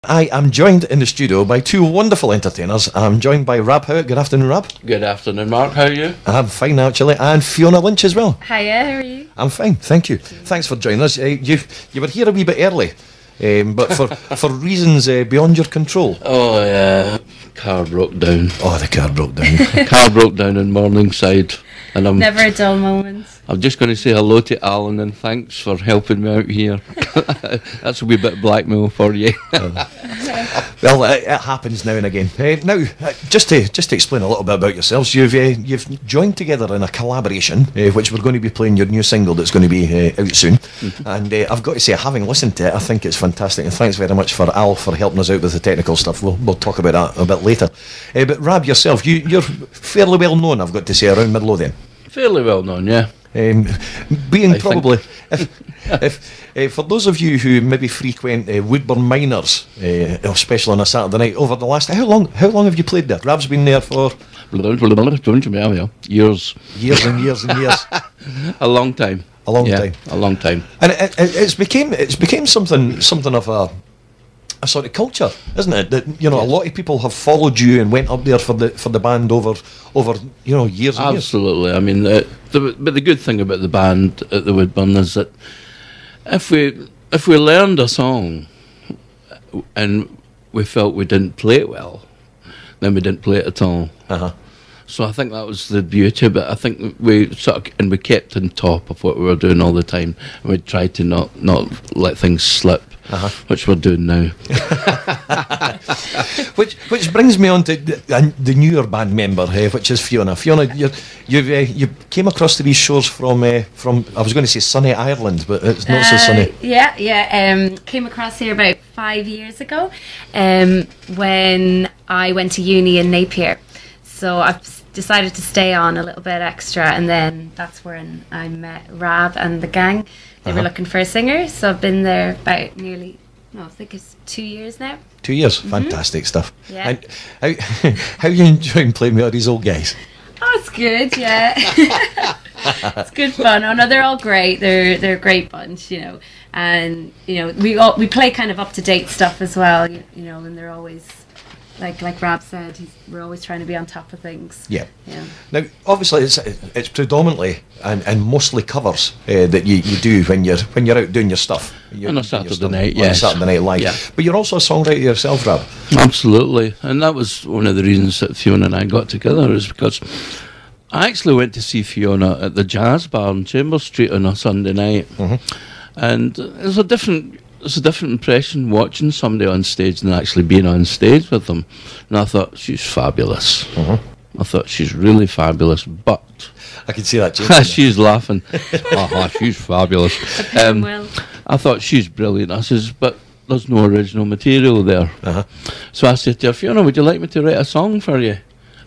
I am joined in the studio by two wonderful entertainers. I'm joined by Rab Howat. Good afternoon, Rab. Good afternoon, Mark. How are you? I'm fine, actually. And Fiona Lynch as well. Hiya, how are you? I'm fine, thank you. Thanks for joining us. You were here a wee bit early, but for reasons beyond your control. Oh, yeah. Car broke down. Oh, the car broke down. Car broke down in Morningside. And Never a dull moment. I'm just going to say hello to Alan and thanks for helping me out here. That's a wee bit of blackmail for you. Well, it happens now and again. Now, just to explain a little bit about yourselves, you've joined together in a collaboration, which we're going to be playing your new single that's going to be out soon. And I've got to say, having listened to it, I think it's fantastic. And thanks very much for Al for helping us out with the technical stuff. We'll talk about that a bit later. But Rab, yourself, you're fairly well known, I've got to say, around Midlothian. Fairly well known, yeah. Being probably, if for those of you who maybe frequent Woodburn Miners, especially on a Saturday night, over the last how long have you played there? Rab's been there for years and years and years. A long time. A long time. A long time. And it's became something of a sort of culture, isn't it? That a lot of people have followed you and went up there for the band over years and years. Absolutely. I mean, but the good thing about the band at the Woodburn is that if we learned a song and we felt we didn't play it well, then we didn't play it at all. So I think that was the beauty of it. I think we kept on top of what we were doing all the time, and we tried to not let things slip. Which we're doing now. which brings me on to the newer band member, which is Fiona. Fiona, you came across to these shores from I was going to say sunny Ireland, but it's not so sunny. Yeah. Came across here about 5 years ago, when I went to uni in Napier. So I've decided to stay on a little bit extra, and then that's when I met Rab and the gang. They were looking for a singer, so I've been there about I think it's 2 years now. 2 years, fantastic stuff. Yeah. And how are you enjoying playing with all these old guys? Oh, it's good, yeah. It's good fun. Oh no, they're all great. They're a great bunch, and we play kind of up to date stuff as well, and they're always. Like Rab said, we're always trying to be on top of things. Yeah. Now, obviously, it's predominantly and mostly covers that you do when you're out doing your stuff. On a Saturday night, yes. On a Saturday night live. Yeah. But you're also a songwriter yourself, Rab. Absolutely, and that was one of the reasons that Fiona and I got together, is because I actually went to see Fiona at the Jazz Bar on Chambers Street on a Sunday night, and it's a different impression watching somebody on stage than actually being on stage with them. And I thought, she's fabulous. I thought, she's really fabulous, but I can see that. she's laughing. She's fabulous. I thought, she's brilliant. I says, but there's no original material there. So I said to her, Fiona, would you like me to write a song for you?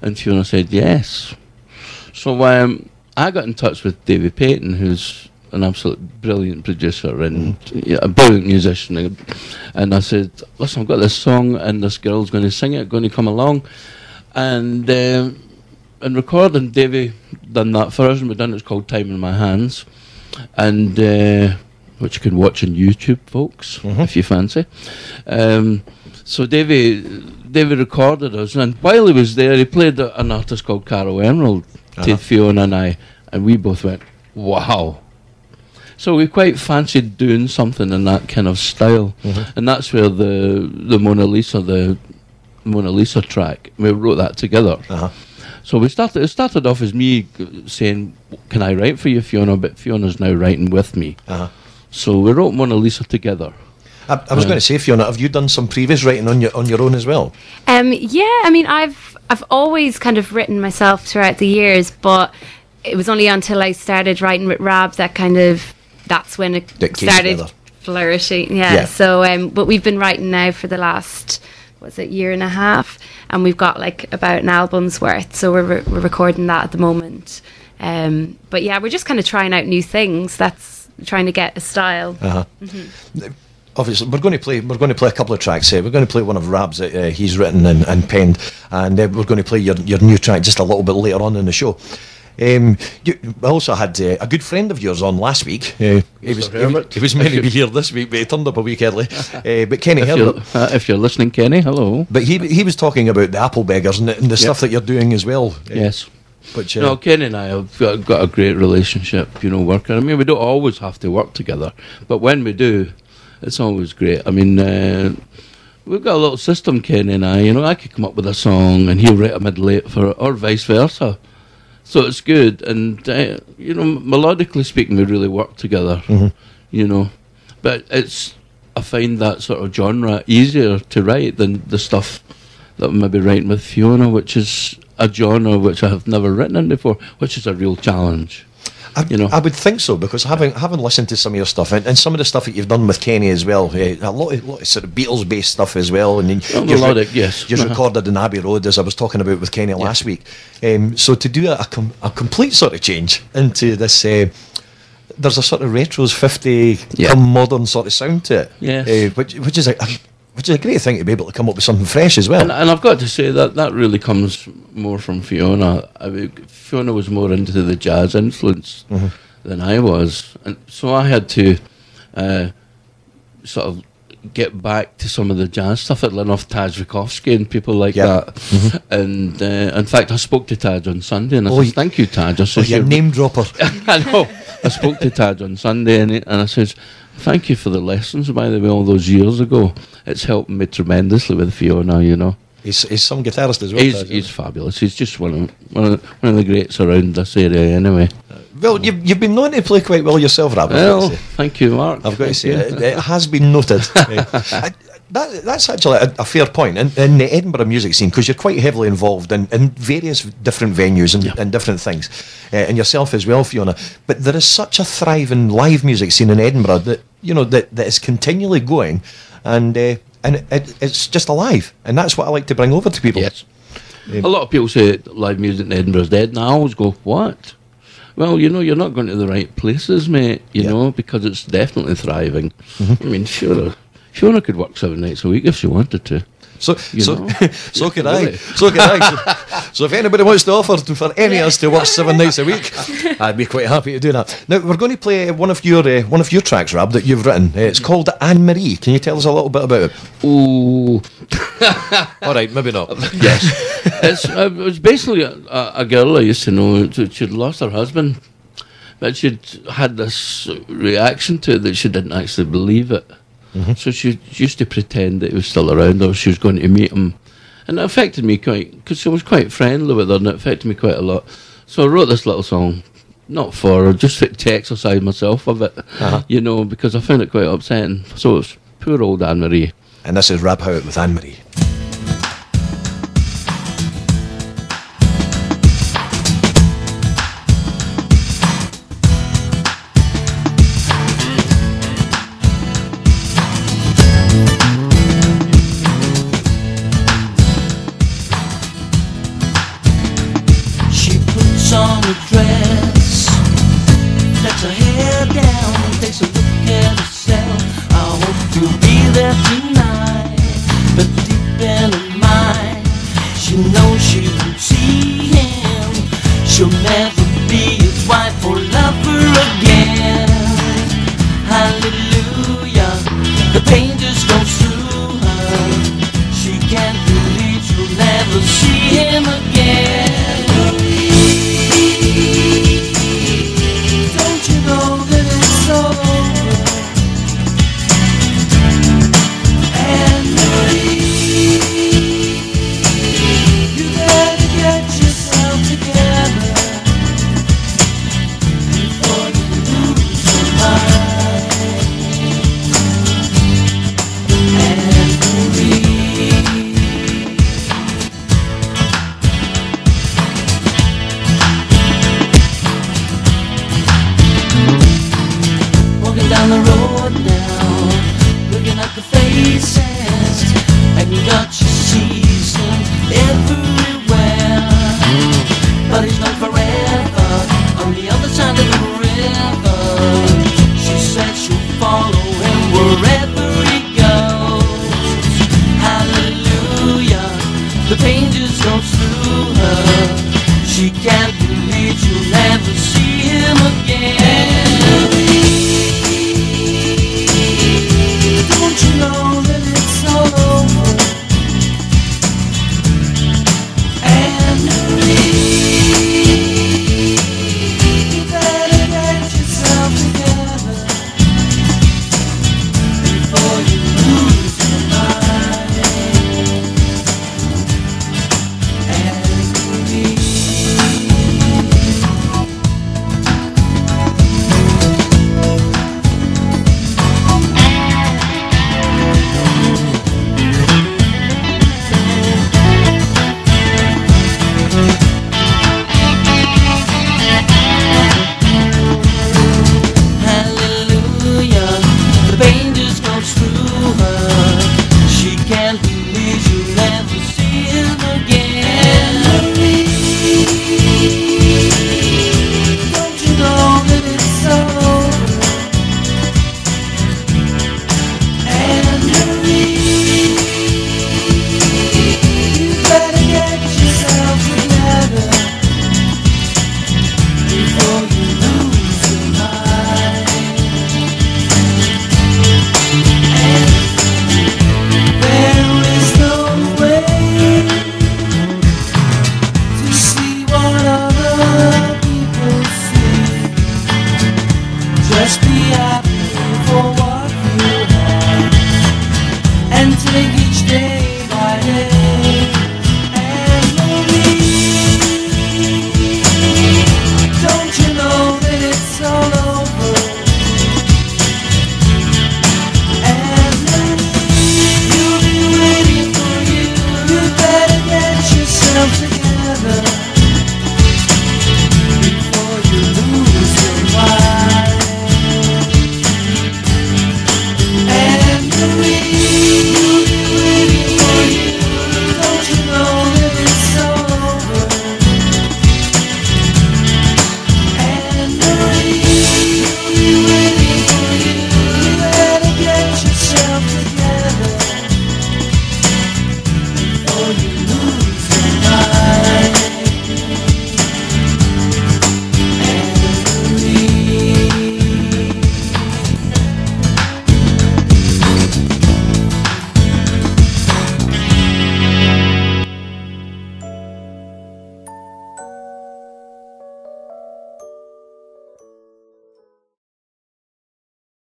And Fiona said, yes. So I got in touch with Davy Payton, who's an absolute brilliant producer and a brilliant musician, and I said, listen, I've got this song and this girl's going to sing it, going to come along, and recording. Davey done that for us, and we've done it's called Time in My Hands, and which you can watch on YouTube, folks, if you fancy. So Davey recorded us, and while he was there, he played an artist called Caro Emerald to Fiona and I, and we both went, wow. So we quite fancied doing something in that kind of style, and that's where the Mona Lisa track, we wrote that together. So it started off as me saying, can I write for you, Fiona? But Fiona's now writing with me. So we wrote Mona Lisa together. I was going to say, Fiona, have you done some previous writing on your own as well? Yeah, I mean, I've always kind of written myself throughout the years, but it was only until I started writing with Rab that's when it started flourishing. Yeah. So, but we've been writing now for the last, year and a half, and we've got like about an album's worth. So we're recording that at the moment. But yeah, we're just kind of trying out new things. That's trying to get a style. Obviously, we're going to play a couple of tracks here. We're going to play one of Rab's that he's written and penned, and we're going to play your new track just a little bit later on in the show. You also had a good friend of yours on last week. He was meant to be here this week, but he turned up a week early. But Kenny Herbert. If you're listening, Kenny, hello. But he was talking about the apple beggars and the stuff that you're doing as well. Yes. Which, no, Kenny and I have got a great relationship, working. I mean, we don't always have to work together, but when we do, it's always great. I mean, we've got a little system, Kenny and I. I could come up with a song and he'll write a medley for it, or vice versa. So it's good, and melodically speaking, we really work together. But I find that sort of genre easier to write than the stuff that I'm maybe writing with Fiona, which is a genre which I have never written in before, which is a real challenge. I would think so, because having listened to some of your stuff and some of the stuff that you've done with Kenny as well, a lot of sort of Beatles-based stuff as well, and melodic, yes. You've recorded in Abbey Road, as I was talking about with Kenny last week. So to do a complete sort of change into this, there's a sort of retros 50 modern sort of sound to it, yes. Which is a great thing to be able to come up with something fresh as well. And I've got to say that really comes more from Fiona. I mean, Fiona was more into the jazz influence than I was. And so I had to sort of get back to some of the jazz stuff at Linoff, Taj Vikovsky and people like that. And in fact, I spoke to Taj on Sunday and I said, thank you, Taj. I said, you're a name dropper. I know. I spoke to Taj on Sunday and I said, thank you for the lessons, by the way, all those years ago. It's helped me tremendously with Fiona, He's some guitarist as well. He's fabulous. He's just one of the greats around this area anyway. Well, you've been known to play quite well yourself, Rab. Well, thank you, Mark. I've got to say, it has been noted. That's actually a fair point in the Edinburgh music scene, because you're quite heavily involved in various different venues and different things, and yourself as well, Fiona. But there is such a thriving live music scene in Edinburgh that that is continually going, and it's just alive, and that's what I like to bring over to people. Yes. A lot of people say live music in Edinburgh is dead, and I always go, what? Well, you're not going to the right places, mate, because it's definitely thriving. I mean, Fiona could work 7 nights a week if she wanted to. So could I. So if anybody wants to offer for any of us to work 7 nights a week, I'd be quite happy to do that. Now we're going to play one of your tracks, Rab, that you've written. It's called Anne Marie. Can you tell us a little bit about it? Ooh. All right, maybe not. Yes. It was basically a girl I used to know. She'd lost her husband, but she'd had this reaction to it that she didn't actually believe it. So she used to pretend that he was still around, or she was going to meet him, and it affected me quite, because she was quite friendly with her, and it affected me quite a lot. So I wrote this little song, not for her, just to exercise myself a bit, because I found it quite upsetting. So it's poor old Anne Marie. And this is Rab Howat with Anne Marie. On a dress, lets her hair down, takes a look at herself. I hope to be there tonight, but deep in her mind, she knows she won't see him. She'll never be his wife or lover again. Hallelujah, the pain just goes through her. She can't believe she'll never see him again. Don't you know that it's over? Anne Marie, you better get yourself together before you lose your mind. Anne Marie. Down the road now, looking at the faces, and God, she sees them everywhere. But he's not forever, on the other side of the river. She said she'll follow him wherever he goes. Hallelujah, the pain just goes through her. She can't believe she'll and take each day by day.